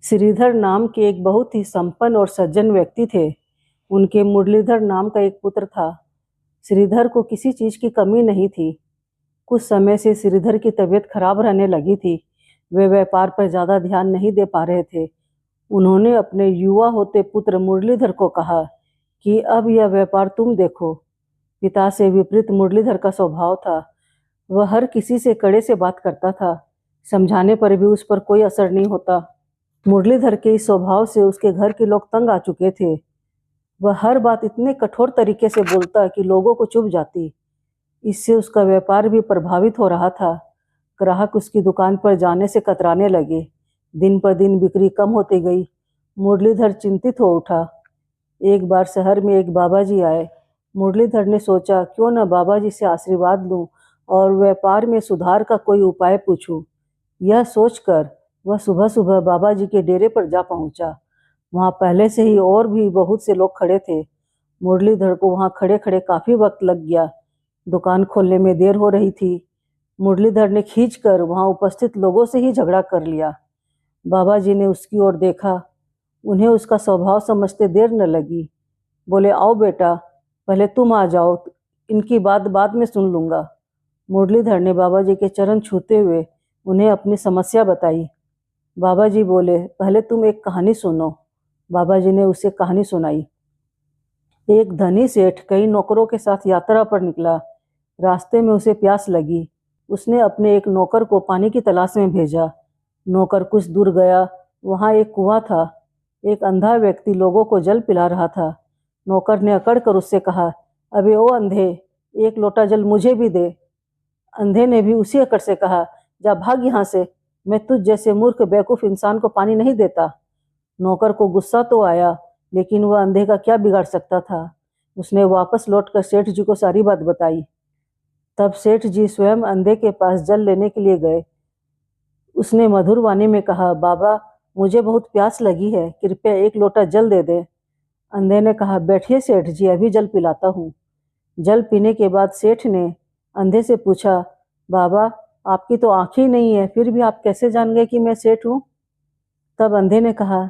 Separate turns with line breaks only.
श्रीधर नाम के एक बहुत ही संपन्न और सज्जन व्यक्ति थे। उनके मुरलीधर नाम का एक पुत्र था। श्रीधर को किसी चीज की कमी नहीं थी। कुछ समय से श्रीधर की तबीयत खराब रहने लगी थी। वे व्यापार पर ज्यादा ध्यान नहीं दे पा रहे थे। उन्होंने अपने युवा होते पुत्र मुरलीधर को कहा कि अब यह व्यापार तुम देखो। पिता से विपरीत मुरलीधर का स्वभाव था। वह हर किसी से कड़े से बात करता था। समझाने पर भी उस पर कोई असर नहीं होता। मुरलीधर के इस स्वभाव से उसके घर के लोग तंग आ चुके थे। वह हर बात इतने कठोर तरीके से बोलता कि लोगों को चुभ जाती। इससे उसका व्यापार भी प्रभावित हो रहा था। ग्राहक उसकी दुकान पर जाने से कतराने लगे। दिन पर दिन बिक्री कम होती गई। मुरलीधर चिंतित हो उठा। एक बार शहर में एक बाबा जी आए। मुरलीधर ने सोचा क्यों न बाबा जी से आशीर्वाद लूं और व्यापार में सुधार का कोई उपाय पूछूं। यह सोचकर वह सुबह सुबह बाबा जी के डेरे पर जा पहुंचा। वहां पहले से ही और भी बहुत से लोग खड़े थे। मुरलीधर को वहां खड़े खड़े काफी वक्त लग गया। दुकान खोलने में देर हो रही थी। मुरलीधर ने खींचकर वहां उपस्थित लोगों से ही झगड़ा कर लिया। बाबा जी ने उसकी ओर देखा। उन्हें उसका स्वभाव समझते देर न लगी। बोले, आओ बेटा, पहले तुम आ जाओ, इनकी बात बाद में सुन लूंगा। मुरलीधर ने बाबा जी के चरण छूते हुए उन्हें अपनी समस्या बताई। बाबा जी बोले, पहले तुम एक कहानी सुनो। बाबा जी ने उसे कहानी सुनाई। एक धनी सेठ कई नौकरों के साथ यात्रा पर निकला। रास्ते में उसे प्यास लगी। उसने अपने एक नौकर को पानी की तलाश में भेजा। नौकर कुछ दूर गया। वहां एक कुआं था। एक अंधा व्यक्ति लोगों को जल पिला रहा था। नौकर ने अकड़ कर उससे कहा, अबे ओ अंधे, एक लोटा जल मुझे भी दे। अंधे ने भी उसी अकड़ से कहा, जा भाग यहाँ से, मैं तुझ जैसे मूर्ख बेवकूफ इंसान को पानी नहीं देता। नौकर को गुस्सा तो आया, लेकिन वह अंधे का क्या बिगाड़ सकता था। उसने वापस लौटकर सेठ जी को सारी बात बताई। तब सेठ जी स्वयं अंधे के पास जल लेने के लिए गए। उसने मधुर वाणी में कहा, बाबा, मुझे बहुत प्यास लगी है, कृपया एक लोटा जल दे दे। अंधे ने कहा, बैठिए सेठ जी, अभी जल पिलाता हूँ। जल पीने के बाद सेठ ने अंधे से पूछा, बाबा, आपकी तो आंखें ही नहीं है, फिर भी आप कैसे जान गए कि मैं सेठ हूँ। तब अंधे ने कहा,